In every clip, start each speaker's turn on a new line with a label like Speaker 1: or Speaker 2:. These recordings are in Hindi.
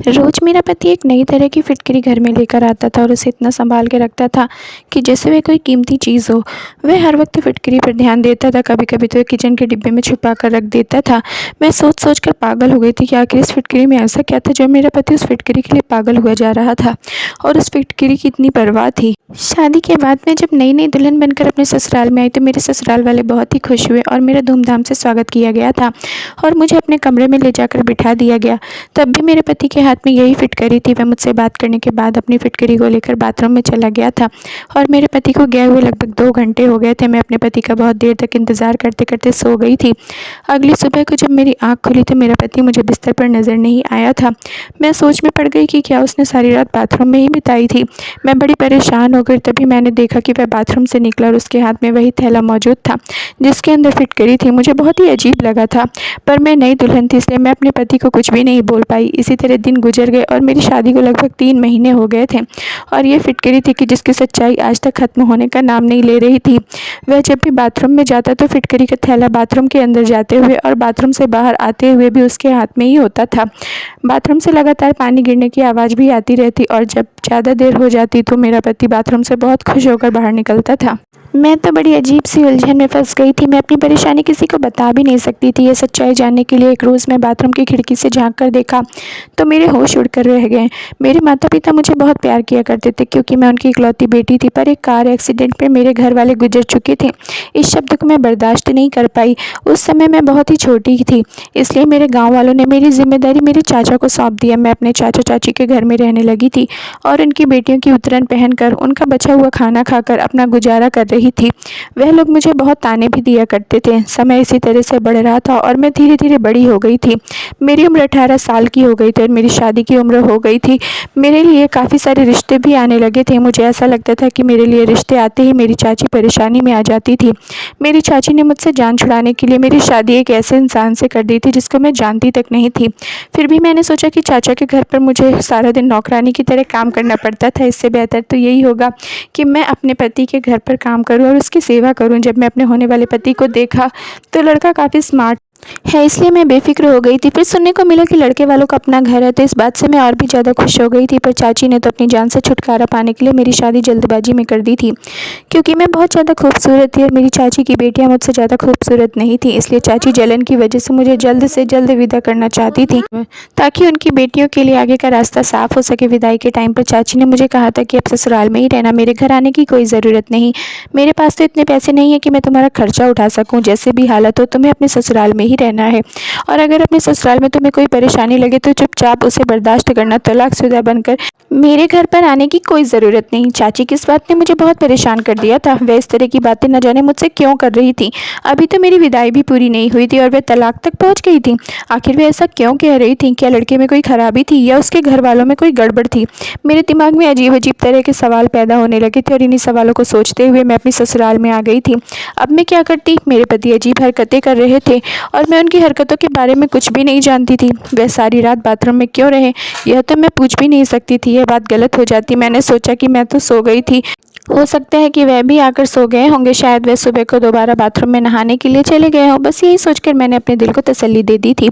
Speaker 1: रोज़ मेरा पति एक नई तरह की फिटकरी घर में लेकर आता था और उसे इतना संभाल के रखता था कि जैसे वह कोई कीमती चीज़ हो। वह हर वक्त फिटकरी पर ध्यान देता था, कभी कभी तो किचन के डिब्बे में छुपा कर रख देता था। मैं सोच सोच कर पागल हो गई थी कि आखिर इस फिटकरी में ऐसा क्या था जो मेरा पति उस फिटकरी के लिए पागल हुआ जा रहा था, और उस फिटकरी की इतनी परवाह थी। शादी के बाद मैं जब नई नई दुल्हन बनकर अपने ससुराल में आई तो मेरे ससुराल वाले बहुत ही खुश हुए और मेरा धूमधाम से स्वागत किया गया था और मुझे अपने कमरे में ले जाकर बिठा दिया गया। तब भी मेरे पति के हाथ में यही फिटकरी थी। वह मुझसे बात करने के बाद अपनी फिटकरी को लेकर बाथरूम में चला गया था और मेरे पति को गए हुए लगभग 2 घंटे हो गए थे। मैं अपने पति का बहुत देर तक इंतज़ार करते करते सो गई थी। अगली सुबह को जब मेरी आँख खुली तो मेरा पति मुझे बिस्तर पर नज़र नहीं आया था। मैं सोच में पड़ गई कि क्या उसने सारी रात बाथरूम में ही बिताई थी। मैं बड़ी परेशान हो गई। तभी मैंने देखा कि वह बाथरूम से निकला और उसके हाथ में वही थैला मौजूद था जिसके अंदर फिटकरी थी। मुझे बहुत ही अजीब लगा था, पर मैं नई दुल्हन थी इसलिए मैं अपने पति को कुछ भी नहीं बोल पाई। इसी तरह दिन गुजर गए और मेरी शादी को लगभग 3 महीने हो गए थे और ये फिटकरी थी कि जिसकी सच्चाई आज तक ख़त्म होने का नाम नहीं ले रही थी। वह जब भी बाथरूम में जाता तो फिटकरी का थैला बाथरूम के अंदर जाते हुए और बाथरूम से बाहर आते हुए भी उसके हाथ में ही होता था। बाथरूम से लगातार पानी गिरने की आवाज़ भी आती रहती और जब ज़्यादा देर हो जाती तो मेरा पति बाथरूम से बहुत खुश होकर बाहर निकलता था। मैं तो बड़ी अजीब सी उलझन में फंस गई थी। मैं अपनी परेशानी किसी को बता भी नहीं सकती थी। ये सच्चाई जानने के लिए एक रोज़ मैं बाथरूम की खिड़की से झांक कर देखा तो मेरे होश उड़कर रह गए। मेरे माता पिता मुझे बहुत प्यार किया करते थे क्योंकि मैं उनकी इकलौती बेटी थी, पर एक कार एक्सीडेंट में मेरे घर वाले गुजर चुके थे। इस शब्द को मैं बर्दाश्त नहीं कर पाई। उस समय मैं बहुत ही छोटी थी, इसलिए मेरे गाँव वालों ने मेरी जिम्मेदारी मेरे चाचा को सौंप दिया। मैं अपने चाचा चाची के घर में रहने लगी थी और उनकी बेटियों की उतरन पहनकर उनका बचा हुआ खाना खाकर अपना गुजारा कर रही थी। वह लोग मुझे बहुत ताने भी दिया करते थे। समय इसी तरह से बढ़ रहा था और मैं धीरे धीरे बड़ी हो गई थी। मेरी उम्र 18 साल की हो गई थी और मेरी शादी की उम्र हो गई थी। मेरे लिए काफ़ी सारे रिश्ते भी आने लगे थे। मुझे ऐसा लगता था कि मेरे लिए रिश्ते आते ही मेरी चाची परेशानी में आ जाती थी। मेरी चाची ने मुझसे जान छुड़ाने के लिए मेरी शादी एक ऐसे इंसान से कर दी थी जिसको मैं जानती तक नहीं थी। फिर भी मैंने सोचा कि चाचा के घर पर मुझे सारा दिन नौकरानी की तरह काम करना पड़ता था। इससे बेहतर तो यही होगा कि मैं अपने पति के घर पर काम करूं और उसकी सेवा करूं। जब मैं अपने होने वाले पति को देखा तो लड़का काफ़ी स्मार्ट है, इसलिए मैं बेफिक्र हो गई थी। फिर सुनने को मिला कि लड़के वालों का अपना घर है, तो इस बात से मैं और भी ज़्यादा खुश हो गई थी। पर चाची ने तो अपनी जान से छुटकारा पाने के लिए मेरी शादी जल्दबाजी में कर दी थी क्योंकि मैं बहुत ज़्यादा खूबसूरत थी और मेरी चाची की बेटियां मुझसे ज़्यादा खूबसूरत नहीं थी। इसलिए चाची जलन की वजह से मुझे जल्द से जल्द विदा करना चाहती थी ताकि उनकी बेटियों के लिए आगे का रास्ता साफ हो सके। विदाई के टाइम पर चाची ने मुझे कहा था कि अब ससुराल में ही रहना, मेरे घर आने की कोई ज़रूरत नहीं। मेरे पास तो इतने पैसे नहीं है कि मैं तुम्हारा खर्चा उठा सकूं। जैसे भी हालत हो तुम्हें अपने ससुराल में ही रहना है और अगर अपने ससुराल में तुम्हें कोई परेशानी लगे तो चुपचाप उसे बर्दाश्त करना। तलाकशुदा बनकर मेरे घर पर आने की कोई ज़रूरत नहीं। चाची की इस बात ने मुझे बहुत परेशान कर दिया था। वह इस तरह की बातें न जाने मुझसे क्यों कर रही थी। अभी तो मेरी विदाई भी पूरी नहीं हुई थी और वह तलाक तक पहुंच गई थी। आखिर वह ऐसा क्यों कह रही थी? क्या लड़के में कोई खराबी थी या उसके घर वालों में कोई गड़बड़ थी? मेरे दिमाग में अजीब अजीब तरह के सवाल पैदा होने लगे थे और इन्हीं सवालों को सोचते हुए मैं अपनी ससुराल में आ गई थी। अब मैं क्या करती? मेरे पति अजीब हरकतें कर रहे थे और मैं उनकी हरकतों के बारे में कुछ भी नहीं जानती थी। वह सारी रात बाथरूम में क्यों रहे यह तो मैं पूछ भी नहीं सकती थी। यह बात गलत हो जाती। मैंने सोचा कि मैं तो सो गई थी, हो सकता है कि वह भी आकर सो गए होंगे। शायद वह सुबह को दोबारा बाथरूम में नहाने के लिए चले गए हों। बस यही सोचकर मैंने अपने दिल को तसल्ली दे दी थी,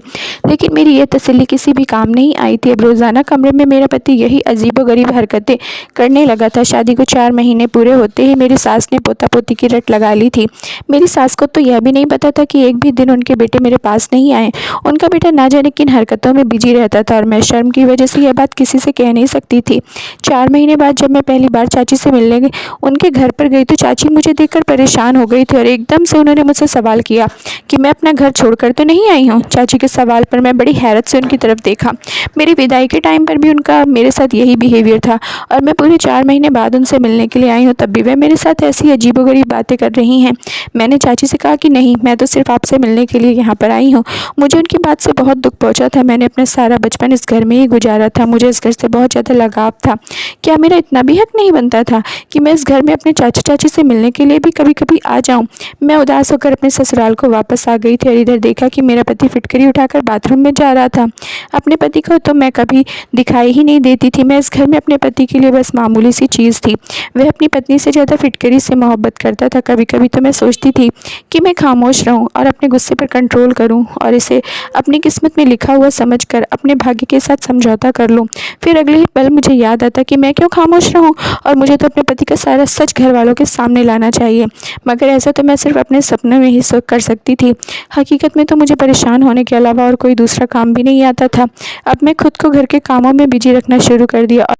Speaker 1: लेकिन मेरी यह तसल्ली किसी भी काम नहीं आई थी। अब रोज़ाना कमरे में मेरा पति यही अजीबोगरीब हरकतें करने लगा था। शादी को 4 महीने पूरे होते ही मेरी सास ने पोता पोती की रट लगा ली थी। मेरी सास को तो यह भी नहीं पता था कि एक भी दिन उनके बेटे मेरे पास नहीं आए। उनका बेटा ना जाने किन हरकतों में बिजी रहता था और मैं शर्म की वजह से यह बात किसी से कह नहीं सकती थी। 4 महीने बाद जब मैं पहली बार चाची से मिलने उनके घर पर गई तो चाची मुझे देखकर परेशान हो गई थी और एकदम से उन्होंने मुझसे सवाल किया कि मैं अपना घर छोड़कर तो नहीं आई हूँ। चाची के सवाल पर मैं बड़ी हैरत से उनकी तरफ देखा। मेरी विदाई के टाइम पर भी उनका मेरे साथ यही बिहेवियर था और मैं पूरे 4 महीने बाद उनसे मिलने के लिए आई हूँ, तब भी वह मेरे साथ ऐसी अजीबोगरीब बातें कर रही हैं। मैंने चाची से कहा कि नहीं, मैं तो सिर्फ आपसे मिलने के लिए यहाँ पर आई हूँ। मुझे उनकी बात से बहुत दुख पहुँचा था। मैंने अपना सारा बचपन इस घर में ही गुजारा था। मुझे इस घर से बहुत ज़्यादा लगाव था। क्या मेरा इतना भी हक नहीं बनता था कि मैं इस घर में अपने चाचा चाची से मिलने के लिए भी कभी कभी आ जाऊँ। मैं उदास होकर अपने ससुराल को वापस आ गई थी और इधर देखा कि मेरा पति फिटकरी उठाकर बाथरूम में जा रहा था। अपने पति को तो मैं कभी दिखाई ही नहीं देती थी। मैं इस घर में अपने पति के लिए बस मामूली सी चीज़ थी। वह अपनी पत्नी से ज़्यादा फिटकरी से मोहब्बत करता था। कभी कभी तो मैं सोचती थी कि मैं खामोश रहूं और अपने गुस्से पर कंट्रोल करूं और इसे अपनी किस्मत में लिखा हुआ समझकर अपने भाग्य के साथ समझौता कर लूं। फिर अगले ही पल मुझे याद आता कि मैं क्यों खामोश रहूं और मुझे तो अपने पति का सारा सच घर वालों के सामने लाना चाहिए। मगर ऐसा तो मैं सिर्फ अपने सपने में ही कर सकती थी। हकीकत में तो मुझे परेशान होने के अलावा और कोई दूसरा काम भी नहीं आता था। अब मैं खुद को घर के कामों में बिजी रखना शुरू कर दिया।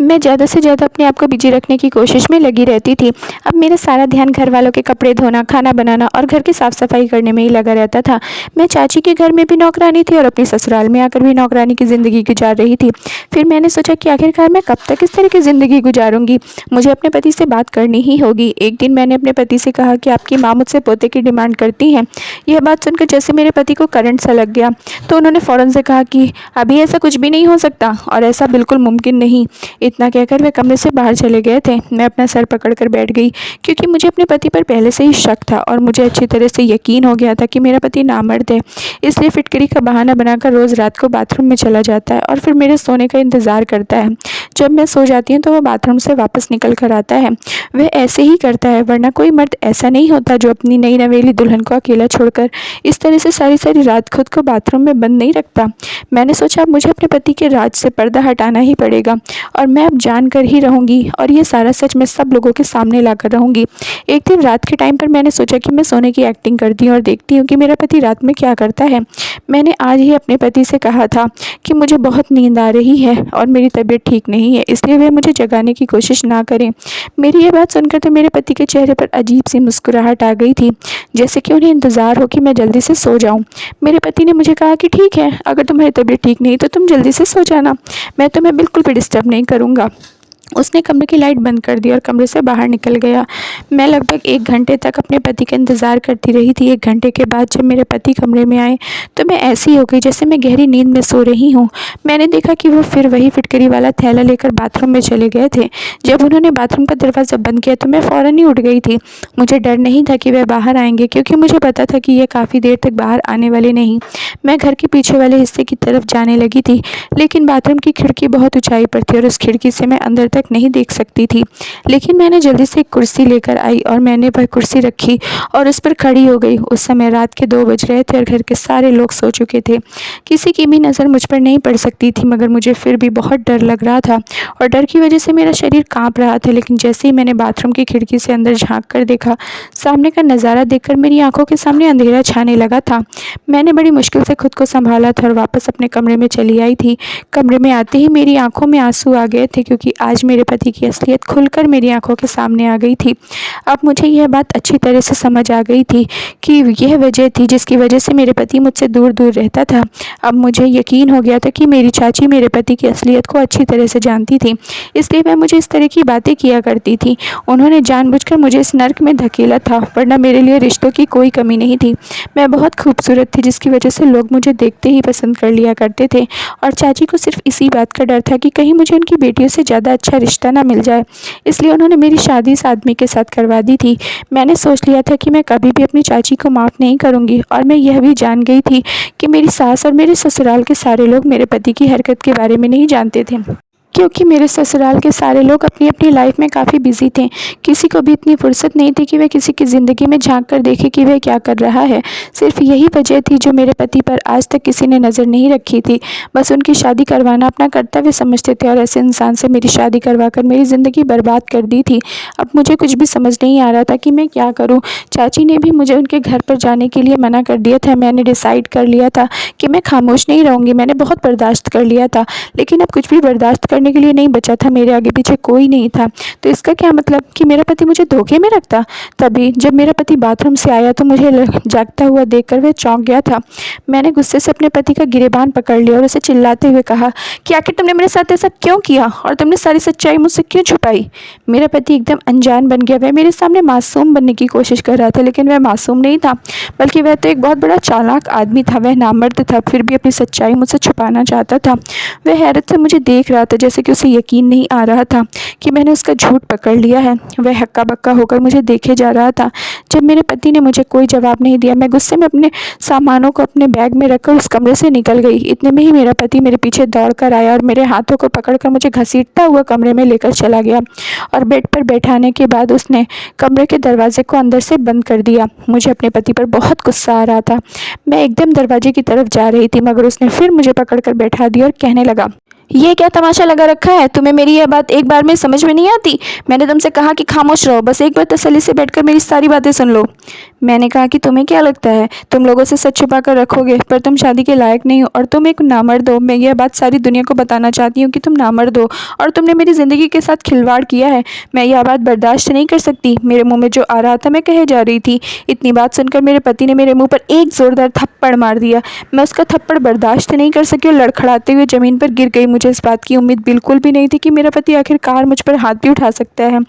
Speaker 1: मैं ज़्यादा से ज़्यादा अपने आप को बिजी रखने की कोशिश में लगी रहती थी। अब मेरा सारा ध्यान घर वालों के कपड़े धोना, खाना बनाना और घर की साफ़ सफाई करने में ही लगा रहता था। मैं चाची के घर में भी नौकरानी थी और अपनी ससुराल में आकर भी नौकरानी की ज़िंदगी गुजार रही थी। फिर मैंने सोचा कि आखिरकार मैं कब तक इस तरह की ज़िंदगी गुजारूंगी। मुझे अपने पति से बात करनी ही होगी। एक दिन मैंने अपने पति से कहा कि आपकी माँ मुझसे पोते की डिमांड करती हैं। यह बात सुनकर जैसे मेरे पति को करंट सा लग गया, तो उन्होंने फ़ौरन से कहा कि अभी ऐसा कुछ भी नहीं हो सकता और ऐसा बिल्कुल मुमकिन नहीं। इतना कहकर वे कमरे से बाहर चले गए थे। मैं अपना सर पकड़कर बैठ गई, क्योंकि मुझे अपने पति पर पहले से ही शक था और मुझे अच्छी तरह से यकीन हो गया था कि मेरा पति नामर्द है। इसलिए फिटकरी का बहाना बनाकर रोज़ रात को बाथरूम में चला जाता है और फिर मेरे सोने का इंतज़ार करता है। जब मैं सो जाती हूँ तो वह बाथरूम से वापस निकल कर आता है। वह ऐसे ही करता है, वरना कोई मर्द ऐसा नहीं होता जो अपनी नई नवेली दुल्हन को अकेला छोड़कर इस तरह से सारी सारी रात खुद को बाथरूम में बंद नहीं रखता। मैंने सोचा अब मुझे अपने पति के राज से पर्दा हटाना ही पड़ेगा और मैं अब जान कर ही रहूँगी और ये सारा सच मैं सब लोगों के सामने लाकर रहूँगी। एक दिन रात के टाइम पर मैंने सोचा कि मैं सोने की एक्टिंग करती हूँ और देखती हूँ कि मेरा पति रात में क्या करता है। मैंने आज ही अपने पति से कहा था कि मुझे बहुत नींद आ रही है और मेरी तबीयत ठीक नहीं है, इसलिए वे मुझे जगाने की कोशिश ना करें। मेरी ये बात सुनकर तो मेरे पति के चेहरे पर अजीब सी मुस्कुराहट आ गई थी, जैसे कि उन्हें इंतज़ार हो कि मैं जल्दी से सो जाऊँ। मेरे पति ने मुझे कहा कि ठीक है, अगर तुम्हारी तबीयत ठीक नहीं तो तुम जल्दी से सो जाना, मैं तुम्हें बिल्कुल भी डिस्टर्ब नहीं करूँगा। उसने कमरे की लाइट बंद कर दी और कमरे से बाहर निकल गया। मैं लगभग 1 घंटे तक अपने पति का इंतज़ार करती रही थी। 1 घंटे के बाद जब मेरे पति कमरे में आए तो मैं ऐसी हो गई जैसे मैं गहरी नींद में सो रही हूँ। मैंने देखा कि वो फिर वही फिटकरी वाला थैला लेकर बाथरूम में चले गए थे। जब उन्होंने बाथरूम का दरवाज़ा बंद किया तो मैं फ़ौरन ही उठ गई थी। मुझे डर नहीं था कि वह बाहर आएंगे, क्योंकि मुझे पता था कि यह काफ़ी देर तक बाहर आने वाले नहीं। मैं घर के पीछे वाले हिस्से की तरफ जाने लगी थी, लेकिन बाथरूम की खिड़की बहुत ऊंचाई पर थी और उस खिड़की से मैं अंदर तक नहीं देख सकती थी। लेकिन मैंने जल्दी से एक कुर्सी लेकर आई और मैंने वह कुर्सी रखी और उस पर खड़ी हो गई। उस समय रात के 2 बज रहे थे और घर के सारे लोग सो चुके थे। किसी की भी नज़र मुझ पर नहीं पड़ सकती थी, मगर मुझे फिर भी बहुत डर लग रहा था और डर की वजह से मेरा शरीर काँप रहा था। लेकिन जैसे ही मैंने बाथरूम की खिड़की से अंदर झाँक कर देखा, सामने का नज़ारा देखकर मेरी आंखों के सामने अंधेरा छाने लगा था। मैंने बड़ी मुश्किल से खुद को संभाला था और वापस अपने कमरे में चली आई थी। कमरे में आते ही मेरी आंखों में आंसू आ गए थे, क्योंकि आज मेरे पति की असलियत खुलकर मेरी आंखों के सामने आ गई थी। अब मुझे यह बात अच्छी तरह से समझ आ गई थी कि यह वजह थी जिसकी वजह से मेरे पति मुझसे दूर दूर रहता था। अब मुझे यकीन हो गया था कि मेरी चाची मेरे पति की असलियत को अच्छी तरह से जानती थी, इसलिए वह मुझे इस तरह की बातें किया करती थी। उन्होंने जानबूझकर मुझे इस नर्क में धकेला था, वरना मेरे लिए रिश्तों की कोई कमी नहीं थी। मैं बहुत खूबसूरत थी, जिसकी वजह से लोग मुझे देखते ही पसंद कर लिया करते थे और चाची को सिर्फ इसी बात का डर था कि कहीं मुझे उनकी बेटियों से ज़्यादा अच्छा रिश्ता ना मिल जाए, इसलिए उन्होंने मेरी शादी इस आदमी के साथ करवा दी थी। मैंने सोच लिया था कि मैं कभी भी अपनी चाची को माफ़ नहीं करूँगी और मैं यह भी जान गई थी कि मेरी सास और मेरे ससुराल के सारे लोग मेरे पति की हरकत के बारे में नहीं जानते थे, क्योंकि मेरे ससुराल के सारे लोग अपनी अपनी लाइफ में काफ़ी बिजी थे। किसी को भी इतनी फुर्सत नहीं थी कि वह किसी की ज़िंदगी में झांक कर देखे कि वह क्या कर रहा है। सिर्फ यही वजह थी जो मेरे पति पर आज तक किसी ने नज़र नहीं रखी थी। बस उनकी शादी करवाना अपना कर्तव्य समझते थे और ऐसे इंसान से मेरी शादी करवा कर मेरी ज़िंदगी बर्बाद कर दी थी। अब मुझे कुछ भी समझ नहीं आ रहा था कि मैं क्या करूँ। चाची ने भी मुझे उनके घर पर जाने के लिए मना कर दिया था। मैंने डिसाइड कर लिया था कि मैं खामोश नहीं रहूँगी। मैंने बहुत बर्दाश्त कर लिया था, लेकिन अब कुछ भी बर्दाश्त करने के लिए नहीं बचा था। मेरे आगे पीछे कोई नहीं था, तो इसका क्या मतलब कि मेरा पति मुझे धोखे में रखता। तभी जब मेरा पति बाथरूम से आया तो मुझे जागता हुआ देखकर वह चौंक गया था। मैंने गुस्से से अपने पति का गिरेबान पकड़ लिया और उसे चिल्लाते हुए कहा कि आखिर तुमने मेरे साथ ऐसा क्यों किया और तुमने सारी सच्चाई मुझसे क्यों छुपाई। मेरा पति एकदम अनजान बन गया। वह मेरे सामने मासूम बनने की कोशिश कर रहा था, लेकिन वह मासूम नहीं था, बल्कि वह तो एक बहुत बड़ा चालाक आदमी था। वह नामर्द था, फिर भी अपनी सच्चाई मुझसे छुपाना चाहता था। वह हैरत से मुझे देख रहा था, जैसे जैसे कि उसे यकीन नहीं आ रहा था कि मैंने उसका झूठ पकड़ लिया है। वह हक्का बक्का होकर मुझे देखे जा रहा था। जब मेरे पति ने मुझे कोई जवाब नहीं दिया, मैं गुस्से में अपने सामानों को अपने बैग में रखकर उस कमरे से निकल गई। इतने में ही मेरा पति मेरे पीछे दौड़ कर आया और मेरे हाथों को पकड़कर मुझे घसीटता हुआ कमरे में लेकर चला गया और बेड पर बैठाने के बाद उसने कमरे के दरवाजे को अंदर से बंद कर दिया। मुझे अपने पति पर बहुत गुस्सा आ रहा था। मैं एकदम दरवाजे की तरफ जा रही थी, मगर उसने फिर मुझे पकड़कर बैठा दिया और कहने लगा, ये क्या तमाशा लगा रखा है? तुम्हें मेरी यह बात एक बार में समझ में नहीं आती? मैंने तुमसे कहा कि खामोश रहो, बस एक बार तसल्ली से बैठकर मेरी सारी बातें सुन लो। मैंने कहा कि तुम्हें क्या लगता है तुम लोगों से सच छुपा कर रखोगे, पर तुम शादी के लायक नहीं हो और तुम एक नामर्द हो। मैं यह बात सारी दुनिया को बताना चाहती हूँ कि तुम नामर्द हो और तुमने मेरी ज़िंदगी के साथ खिलवाड़ किया है। मैं यह बात बर्दाश्त नहीं कर सकती। मेरे मुँह में जो आ रहा था मैं कहे जा रही थी। इतनी बात सुनकर मेरे पति ने मेरे मुँह पर एक ज़ोरदार थप्पड़ मार दिया। मैं उसका थप्पड़ बर्दाश्त नहीं कर सकी और लड़खड़ाते हुए ज़मीन पर गिर गई। मुझे इस बात की उम्मीद बिल्कुल भी नहीं थी कि मेरा पति आखिरकार मुझ पर हाथ भी उठा सकता है।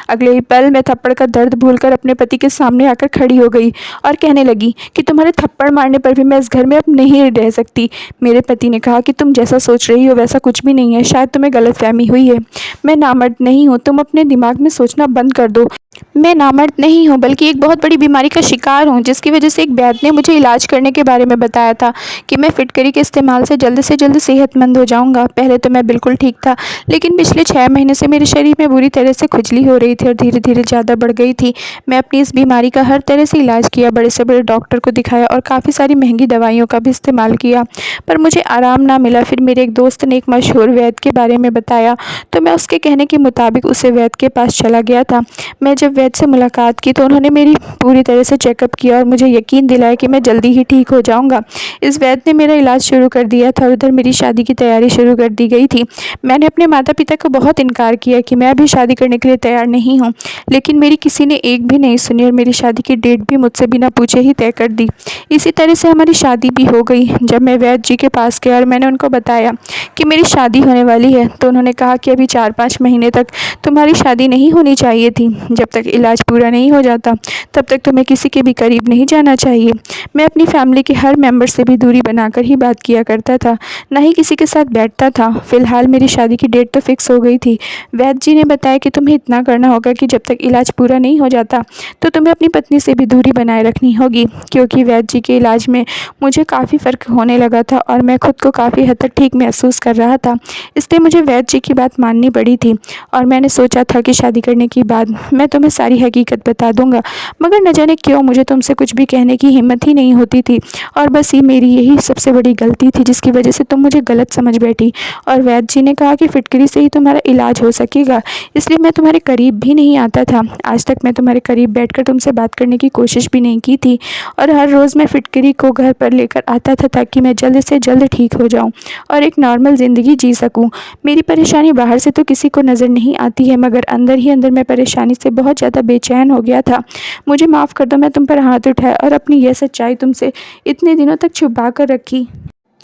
Speaker 1: अगले ही पल मैं थप्पड़ का दर्द भूलकर अपने पति के सामने आकर खड़ी हो गई और कहने लगी कि तुम्हारे थप्पड़ मारने पर भी मैं इस घर में अब नहीं रह सकती। मेरे पति ने कहा कि तुम जैसा सोच रही हो वैसा कुछ भी नहीं है, शायद तुम्हें गलतफहमी हुई है। मैं नामर्द नहीं हूँ, तुम अपने दिमाग में सोचना बंद कर दो। मैं नामर्द नहीं हूँ, बल्कि एक बहुत बड़ी बीमारी का शिकार हूँ, जिसकी वजह से एक वैद्य ने मुझे इलाज करने के बारे में बताया था कि मैं फिटकरी के इस्तेमाल से जल्द सेहतमंद हो जाऊँगा। पहले तो मैं बिल्कुल ठीक था, लेकिन पिछले 6 महीने से मेरे शरीर में बुरी तरह से खुजली हो रही थी और धीरे धीरे ज़्यादा बढ़ गई थी। मैं अपनी इस बीमारी का हर तरह से इलाज किया, बड़े से बड़े डॉक्टर को दिखाया और काफ़ी सारी महंगी दवाइयों का भी इस्तेमाल किया, पर मुझे आराम ना मिला। फिर मेरे एक दोस्त ने एक मशहूर वैद्य के बारे में बताया, तो मैं उसके कहने के मुताबिक उसे वैद्य के पास चला गया था। मैं जब वैद्य से मुलाकात की तो उन्होंने मेरी पूरी तरह से चेकअप किया और मुझे यकीन दिलाया कि मैं जल्दी ही ठीक हो जाऊंगा। इस वैद्य ने मेरा इलाज शुरू कर दिया था और उधर मेरी शादी की तैयारी शुरू कर दी गई थी। मैंने अपने माता पिता को बहुत इनकार किया कि मैं अभी शादी करने के लिए तैयार नहीं हूँ, लेकिन मेरी किसी ने एक भी नहीं सुनी और मेरी शादी की डेट भी मुझसे बिना पूछे ही तय कर दी। इसी तरह से हमारी शादी भी हो गई। जब मैं वैद्य जी के पास गया और मैंने उनको बताया कि मेरी शादी होने वाली है, तो उन्होंने कहा कि अभी 4-5 महीने तक तुम्हारी शादी नहीं होनी चाहिए थी। जब तक इलाज पूरा नहीं हो जाता तब तक तुम्हें किसी के भी करीब नहीं जाना चाहिए। मैं अपनी फैमिली के हर मेंबर से भी दूरी बनाकर ही बात किया करता था, ना ही किसी के साथ बैठता था। फिलहाल मेरी शादी की डेट तो फिक्स हो गई थी। वैद्य जी ने बताया कि तुम्हें इतना करना होगा कि जब तक इलाज पूरा नहीं हो जाता तो तुम्हें अपनी पत्नी से भी दूरी बनाए रखनी होगी, क्योंकि वैद्य जी के इलाज में मुझे काफ़ी फ़र्क होने लगा था और मैं खुद को काफ़ी हद तक ठीक महसूस कर रहा था। इसलिए मुझे वैद्य जी की बात माननी पड़ी थी और मैंने सोचा था कि शादी करने के बाद मैं तुम्हें सारी हकीकत बता दूंगा, मगर न जाने क्यों मुझे तुमसे कुछ भी कहने की हिम्मत ही नहीं होती थी और बस ये मेरी यही सबसे बड़ी गलती थी जिसकी वजह से तुम मुझे गलत समझ बैठी। और वैद्य जी ने कहा कि फिटकरी से ही तुम्हारा इलाज हो सकेगा, इसलिए मैं तुम्हारे करीब भी नहीं आता था। आज तक मैं तुम्हारे करीब बैठकर तुमसे बात करने की कोशिश भी नहीं की थी और हर रोज़ मैं फिटकरी को घर पर लेकर आता था ताकि मैं जल्द से जल्द ठीक हो जाऊँ और एक नॉर्मल ज़िंदगी जी सकूँ। मेरी परेशानी बाहर से तो किसी को नज़र नहीं आती है, मगर अंदर ही अंदर मैं परेशानी से बहुत ज़्यादा बेचैन हो गया था। मुझे माफ़ कर दो, मैं तुम पर हाथ उठाया और अपनी यह सच्चाई तुमसे इतने दिनों तक छुपा कर रखी।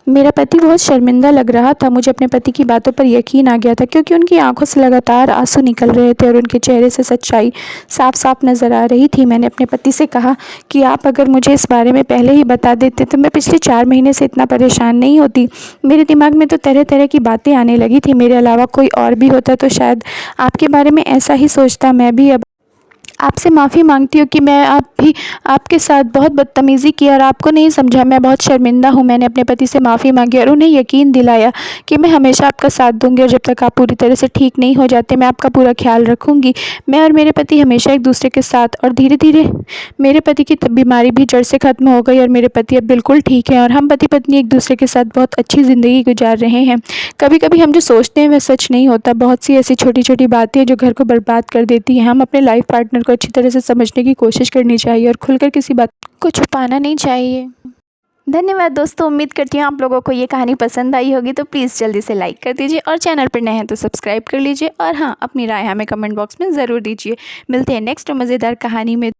Speaker 1: मेरा पति बहुत शर्मिंदा लग रहा था। मुझे अपने पति की बातों पर यकीन आ गया था, क्योंकि उनकी आंखों से लगातार आंसू निकल रहे थे और उनके चेहरे से सच्चाई साफ साफ नज़र आ रही थी। मैंने अपने पति से कहा कि आप अगर मुझे इस बारे में पहले ही बता देते तो मैं पिछले 4 महीने से इतना परेशान नहीं होती। मेरे दिमाग में तो तरह तरह की बातें आने लगी थी। मेरे अलावा कोई और भी होता तो शायद आपके बारे में ऐसा ही सोचता। मैं भी अब आपसे माफ़ी मांगती हूँ कि मैं आपके साथ बहुत बदतमीज़ी की और आपको नहीं समझा। मैं बहुत शर्मिंदा हूँ। मैंने अपने पति से माफ़ी मांगी और उन्हें यकीन दिलाया कि मैं हमेशा आपका साथ दूंगी और जब तक आप पूरी तरह से ठीक नहीं हो जाते मैं आपका पूरा ख्याल रखूँगी। मैं और मेरे पति हमेशा एक दूसरे के साथ, और धीरे धीरे मेरे पति की बीमारी भी जड़ से ख़त्म हो गई और मेरे पति अब बिल्कुल ठीक हैं और हम पति पत्नी एक दूसरे के साथ बहुत अच्छी ज़िंदगी गुजार रहे हैं। कभी कभी हम जो सोचते हैं वह सच नहीं होता। बहुत सी ऐसी छोटी छोटी बातें हैं जो घर को बर्बाद कर देती हैं। हम अपने लाइफ पार्टनर को अच्छी तरह से समझने की कोशिश करनी चाहिए और खुलकर किसी बात को छुपाना नहीं चाहिए। धन्यवाद दोस्तों, उम्मीद करती हूँ आप लोगों को ये कहानी पसंद आई होगी। तो प्लीज़ जल्दी से लाइक कर दीजिए और चैनल पर नए हैं तो सब्सक्राइब कर लीजिए और हाँ, अपनी राय हमें कमेंट बॉक्स में ज़रूर दीजिए। मिलते हैं नेक्स्ट मज़ेदार कहानी में।